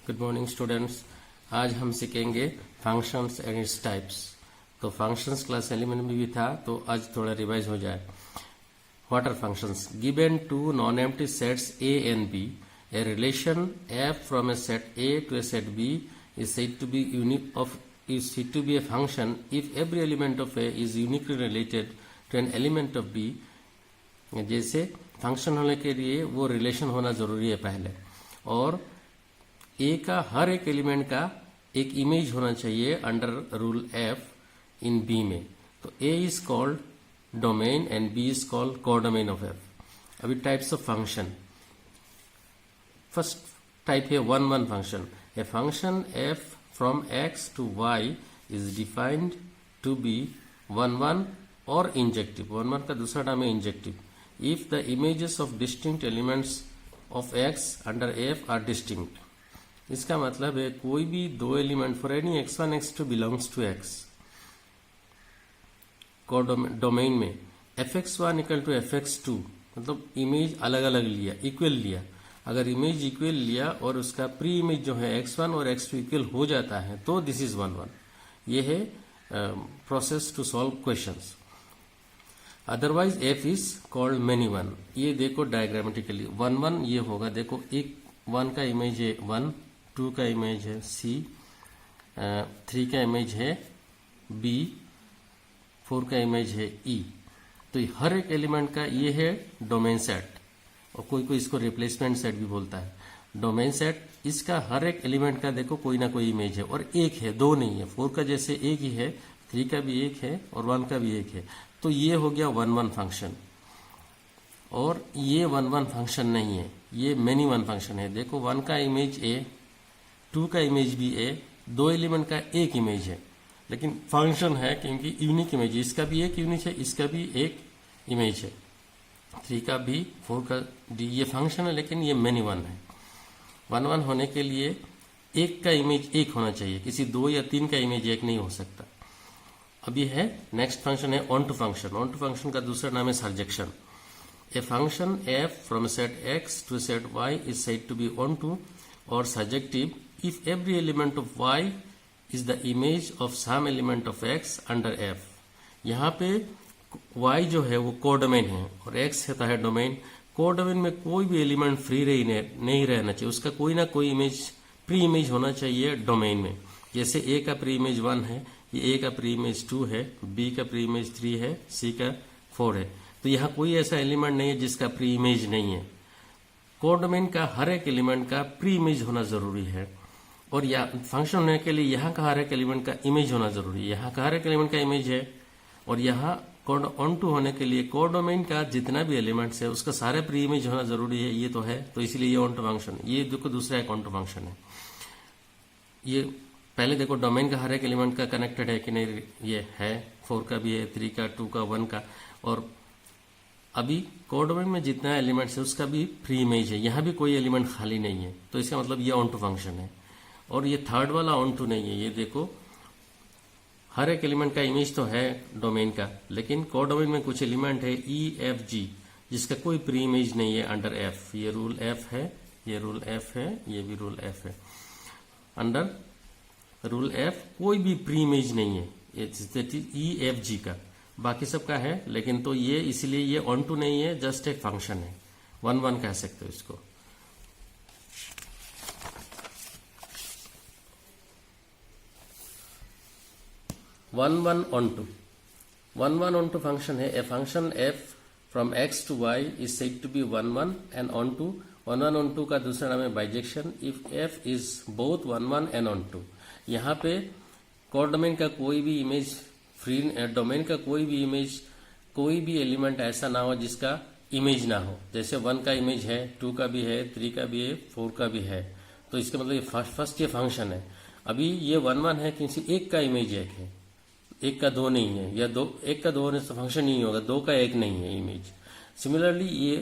Good morning students. आज हम सीखेंगे फंक्शंस एंड इट्स टाइप्स। तो फंक्शंस क्लास एलिमेंट में भी था, तो आज थोड़ा रिवाइज हो जाए। What are functions? Given to non empty sets A and B, a relation f from a set A to a set B is said to be a function if every element of A is uniquely related to an element of B। जैसे function होने के लिए वो relation होना जरूरी है पहले, और ए का हर एक एलिमेंट का एक इमेज होना चाहिए under rule f in b में। तो a is called domain and b is called codomain of f. अभी types of function. First type है one one function. A function f from x to y is defined to be one one और injective. One one का दूसरा नाम है injective. If the images of distinct elements of x under f are distinct. इसका मतलब है कोई भी दो element for any x1 x2 belongs to x को डोमेन में fx1 इक्वल टू fx2, मतलब इमेज अलग अलग लिया, इक्वल लिया। अगर इमेज इक्वल लिया और उसका प्री इमेज जो है x1 और x2 इक्वल हो जाता है तो दिस इज वन वन। ये है process to solve questions. Otherwise f is called many one. ये देखो डायग्रामेटिकली वन वन ये होगा। देखो एक वन का इमेज है 1, 2 का इमेज है C, 3 का इमेज है B, 4 का इमेज है E। तो हर एक एलिमेंट का ये है डोमेन सेट, और कोई कोई इसको रिप्लेसमेंट सेट भी बोलता है। डोमेन सेट इसका हर एक एलिमेंट का देखो कोई ना कोई इमेज है, और एक है, दो नहीं है। 4 का जैसे एक ही है, 3 का भी एक है और 1 का भी एक है। तो ये हो गया वन वन फंक्शन, और ये वन वन फंक्शन नहीं है, ये मेनी वन फंक्शन है। देखो 1 का इमेज A, 2 का इमेज भी A, दो एलिमेंट का एक इमेज है, लेकिन फंक्शन है क्योंकि यूनिक इमेज है। इसका भी एक यूनिक है, इसका भी एक इमेज है, 3 का भी, 4 का D। ये फंक्शन है लेकिन ये मेनी वन है। वन वन होने के लिए एक का इमेज एक होना चाहिए, किसी 2 या 3 का इमेज एक नहीं हो सकता। अब ये है नेक्स्ट फंक्शन है onto function. Onto function का दूसरा नाम है सर्जेक्शन। A function f from a set x to a set y is said to be onto or surjective if every element of y is the image of some element of x under f। यहाँ पे y जो है वो codomain है और x होता है domain. Codomain में कोई भी एलिमेंट फ्री नहीं रहना चाहिए, उसका कोई ना कोई इमेज, प्री इमेज होना चाहिए डोमेन में। जैसे a का प्री इमेज 1 है, ये a का प्री इमेज 2 है, b का प्री इमेज 3 है, c का 4 है। तो यहाँ कोई ऐसा एलिमेंट नहीं है जिसका प्री इमेज नहीं है। कोडोमेन का हर एक एलिमेंट का प्री इमेज होना जरूरी है, और या फंक्शन होने के लिए यहाँ का हर एक एलिमेंट का इमेज होना जरूरी है। यहाँ का हर एक एलिमेंट का इमेज है, और यहाँ ऑन टू होने के लिए कोडोमेन का जितना भी एलिमेंट्स है उसका सारे प्री इमेज होना जरूरी है। ये तो है, तो इसलिए ये ऑन टू फंक्शन। ये देखो दूसरा एक ऑन टू फंक्शन है। ये पहले देखो डोमेन का हर एक एलिमेंट का कनेक्टेड है कि नहीं, ये है, 4 का भी है, 3 का, 2 का, 1 का। और अभी कोडोमेन में जितना एलिमेंट्स है उसका भी फ्री इमेज है, यहाँ भी कोई एलिमेंट खाली नहीं है, तो इसका मतलब ये ऑन टू फंक्शन है। और ये थर्ड वाला ऑन टू नहीं है। ये देखो हर एक एलिमेंट का इमेज तो है डोमेन का, लेकिन कोडोमेन में कुछ एलिमेंट है E, F, G जिसका कोई प्री इमेज नहीं है अंडर F। ये रूल F है, ये रूल F है, ये भी रूल F है। अंडर रूल F कोई भी प्री इमेज नहीं है, E, F, G का। बाकी सबका है, लेकिन तो ये इसलिए ये ऑन टू नहीं है, जस्ट एक फंक्शन है। वन वन कह सकते हो इसको। One one onto. One one onto function है। A function f from x to y is said to be one one and onto. One one onto का दूसरा नाम है bijection. If f is both one one and onto. यहाँ पे codomain का कोई भी image, free domain का कोई भी इमेज, कोई भी एलिमेंट ऐसा ना हो जिसका इमेज ना हो। जैसे 1 का इमेज है, 2 का भी है, 3 का भी है, 4 का भी है। तो इसका मतलब ये फर्स्ट ये फंक्शन है। अभी ये वन वन है, किसी एक का इमेज एक है, एक का दो नहीं है, या दो एक का दो होने से फंक्शन नहीं होगा, 2 का एक नहीं है इमेज। सिमिलरली ये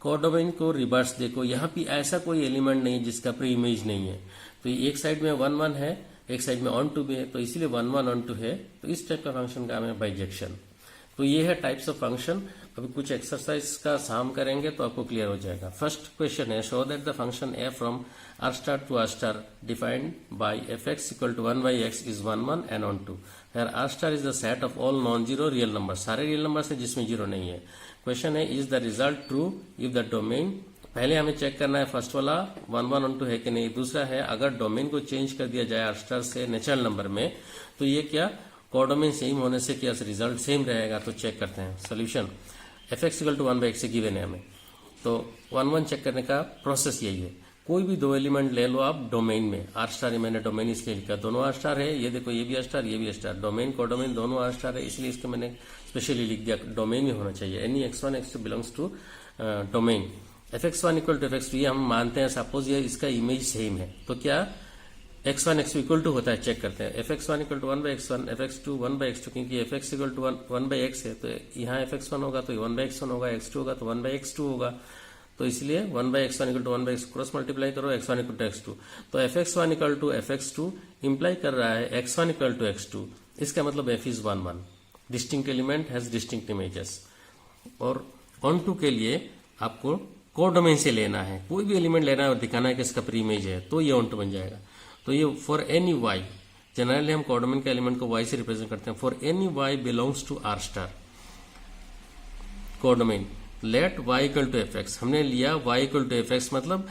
कोडोमेन को रिवर्स देखो, यहाँ पे ऐसा कोई एलिमेंट नहीं जिसका प्री इमेज नहीं है। तो एक साइड में वन वन है, एक साइड में ऑन टू भी है, तो इसीलिए वन वन ऑन टू है। तो इस टाइप का फंक्शन का नाम है बाइजेक्शन। तो ये है टाइप्स ऑफ फंक्शन। अभी कुछ एक्सरसाइज का साम करेंगे तो आपको क्लियर हो जाएगा। फर्स्ट क्वेश्चन है, show that the function f from r star to r star defined by fx equal to 1 by x is 1 1 and 2 where r star is the set of all non zero real number, सारे real number है जिसमें zero नहीं है। Question है, is the result true if the domain, पहले हमें check करना है फर्स्ट वाला 1 1 ऑन 2 है कि नहीं। दूसरा है, अगर डोमेन को चेंज कर दिया जाए r स्टार से नेचुरल नंबर में तो ये क्या कोडोमेन सेम होने से क्या रिजल्ट सेम रहेगा। तो चेक करते हैं solution. fx equal to 1 by x से गिवन है हमें, तो 1 1 चेक करने का प्रोसेस यही है। कोई भी दो एलिमेंट ले लो आप डोमेन में, आर स्टार मैंने डोमेन इसलिए लिखा, दोनों आर स्टार है, ये देखो ये भी आर स्टार ये भी आर स्टार, डोमेन कोडोमेन दोनों आर स्टार है, इसलिए इसको मैंने स्पेशली लिख दिया डोमेन में होना चाहिए। Any x1 x2 belongs to domain. fx1 equal to fx2 ये हम मानते हैं, सपोज ये इसका इमेज सेम है तो क्या x1 x2 इक्वल टू होता है, चेक करते हैं। fx1 equal to 1 by x1, fx2 1 by x2, क्योंकि fx equal to 1 by x है तो यहाँ fx1 होगा तो 1 बाई x1 होगा, x2 होगा तो 1 बाई x2 होगा, तो इसलिए 1 by x1 equal to 1 by x cross multiply करो x1 इक्वल टू x2, तो fx1 equal to fx2 imply कर रहा है x1 इक्वल टू x2, इसका मतलब f is 1 1, distinct element has distinct images. और ऑन टू के लिए आपको कोडोमेन से लेना है, कोई भी एलिमेंट लेना है और दिखाना है कि इसका प्री इमेज है तो ये ऑन टू बन जाएगा। तो ये फॉर एनी y, जनरली हम कोडोमेन के एलिमेंट को y से रिप्रेजेंट करते हैं। For any y belongs to r star codomain let y equal to fx, हमने लिया y इक्वल टू fx मतलब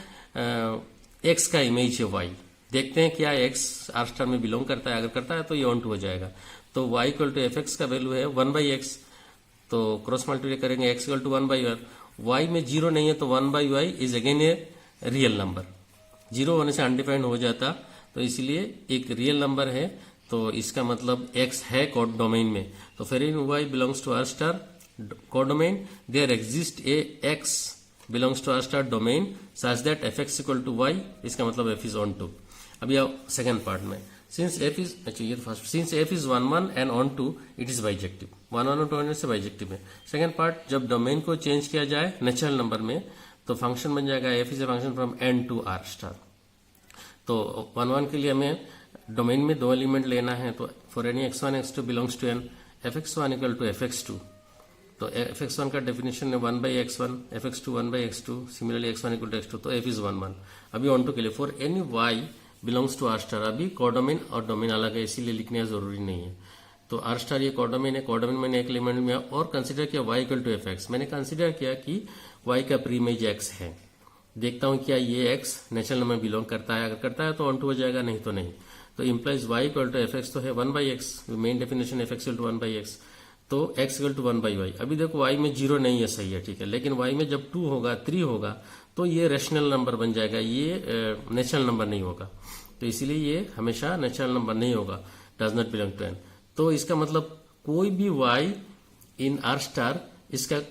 x का इमेज है y, देखते हैं क्या x r स्टार में बिलोंग करता है, अगर करता है तो ये ऑन टू हो जाएगा। तो y इक्वल टू fx का वैल्यू है 1 बाई x, तो क्रॉस मल्टीप्लाई करेंगे x equal to 1 by y में जीरो नहीं है तो 1 by y is again a real number, zero होने से अनडिफाइंड हो जाता, तो इसलिए एक रियल नंबर है तो इसका मतलब x है कोड डोमेन में। तो फिर इन y belongs to r star codomain there exist a x belongs to r star domain such that fx equal to y, इसका मतलब f इज ऑन टू। अभी आओ सेकंड पार्ट में, सिंस f इज ये first, since f is 1 1 and onto it is bijective, 1 1 और 2 होने से bijective है। सेकंड पार्ट, जब डोमेन को चेंज किया जाए नेचुरल नंबर में तो फंक्शन बन जाएगा f is a function from n to r star. तो 1 1 के लिए हमें डोमेन में दो एलिमेंट लेना है, तो for any x1 x2 belongs to n fx1 equal to fx2, तो fx1 का डेफिनेशन है 1 by x1, fx2 1 by x2, similarly x1 equal to x2, तो f इज 1 1। अभी ऑन टू के लिए for any y belongs to r star, अभी codomain और domain अलग है इसीलिए लिखने जरूरी नहीं है। तो r स्टार ये कोडोमेन है, कोडोमेन मैंने एक एलिमेंट में और कंसिडर किया y इक्वल टू fx, मैंने कंसिडर किया कि y का प्री इमेज x है, देखता हूं क्या ये x नेचुरल नंबर बिलोंग करता है, अगर करता है तो ऑन टू हो जाएगा, नहीं तो नहीं। तो implies y equal to fx तो है 1 by x, main definition fx equal to 1 by x, तो x equal to 1 by y। अभी देखो y में जीरो नहीं है, सही है ठीक है, लेकिन y में जब 2 होगा 3 होगा तो ये रेशनल नंबर बन जाएगा, ये नेचुरल नंबर नहीं होगा, तो इसीलिए ये हमेशा नेचुरल नंबर नहीं होगा, does not belong to n। तो इसका मतलब कोई भी y इन r स्टार इसका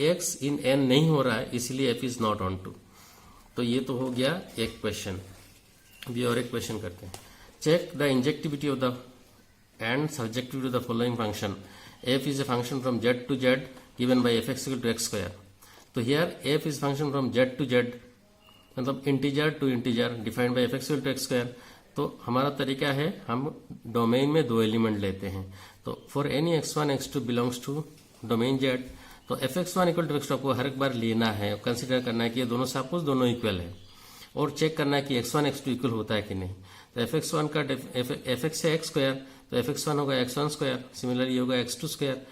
x इन n नहीं हो रहा है, इसलिए f is not onto. तो ये तो हो गया एक क्वेश्चन। अभी और एक क्वेश्चन करते हैं, check the injectivity of the and subjectivity of the following function f is a function from z to z given by fx equal to x square. तो here f is function from z to z मतलब integer to integer defined by fx equal to x square. तो हमारा तरीका है हम domain में दो element लेते हैं, तो for any x1 x2 belongs to domain z, तो fx1 इक्वल टू x2 आपको हर एक बार लेना है, कंसिडर करना है कि ये दोनों सपोज दोनों इक्वल है और चेक करना है कि x1 x2 इक्वल होता है कि नहीं। तो fx1 का fx है x स्क्वायर, तो fx1 होगा x1 स्क्वायर, सिमिलर ये होगा x2 स्क्वायर,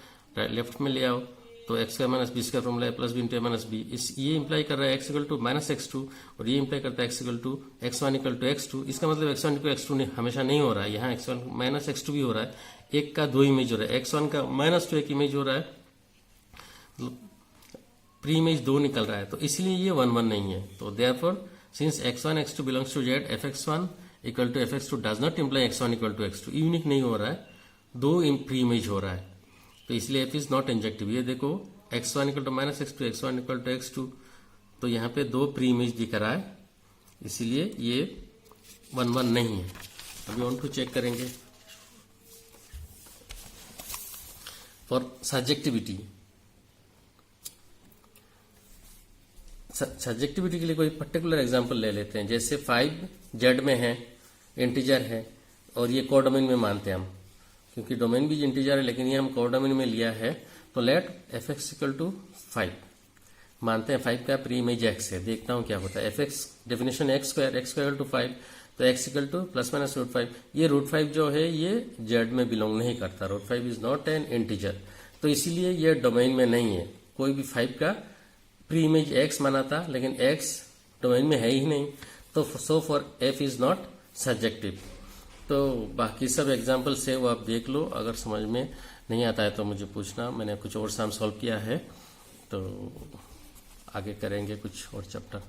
लेफ्ट में ले आओ तो x square minus b square formula है plus b into minus b, ये इंप्लाई कर रहा है x equal to minus x2 और ये इंप्लाई करता है x equal to x1 equal to x2। इसका मतलब x1 इक्वल x2 हमेशा नहीं हो रहा है, यहाँ x1 माइनस x2 भी हो रहा है, एक का दो इमेज हो रहा है, x1 का माइनस 2 एक इमेज हो रहा है, प्री इमेज 2 निकल रहा है, तो इसलिए ये 1 1 नहीं है। तो therefore since x1 x2 belongs to z fx1 equal to fx2 does not imply x1 equal to x2, unique नहीं हो रहा है, दो प्री इमेज हो रहा है, तो इसलिए f इज नॉट इंजेक्टिव। ये देखो x1 equal to minus x2 x1 equal to x2, तो यहाँ पे दो प्री इमेज दिख रहा है, इसीलिए ये 1 1 नहीं है। अभी ऑन टू चेक करेंगे फॉर सब्जेक्टिविटी। सब्जेक्टिविटी के लिए कोई पर्टिकुलर एग्जांपल ले लेते हैं, जैसे 5 जेड में है, इंटीजर है और ये कोडोमेन में मानते हैं हम, क्योंकि डोमेन भी इंटीजर है लेकिन ये हम कोडोमेन में लिया है, तो let f x equal to 5 मानते हैं 5 का प्री इमेज x है, देखता हूं क्या होता है। F x definition x square to 5, तो x equal to plus minus √5। ये √5 जो है ये z में बिलोंग नहीं करता, √5 इज नॉट एन इंटीजर, तो इसीलिए ये डोमेन में नहीं है। कोई भी 5 का प्री इमेज x माना था, लेकिन x डोमेन में है ही नहीं, तो so for f is not subjective. तो बाकी सब एग्जाम्पल्स है वो आप देख लो, अगर समझ में नहीं आता है तो मुझे पूछना, मैंने कुछ और सॉल्व किया है, तो आगे करेंगे कुछ और चैप्टर।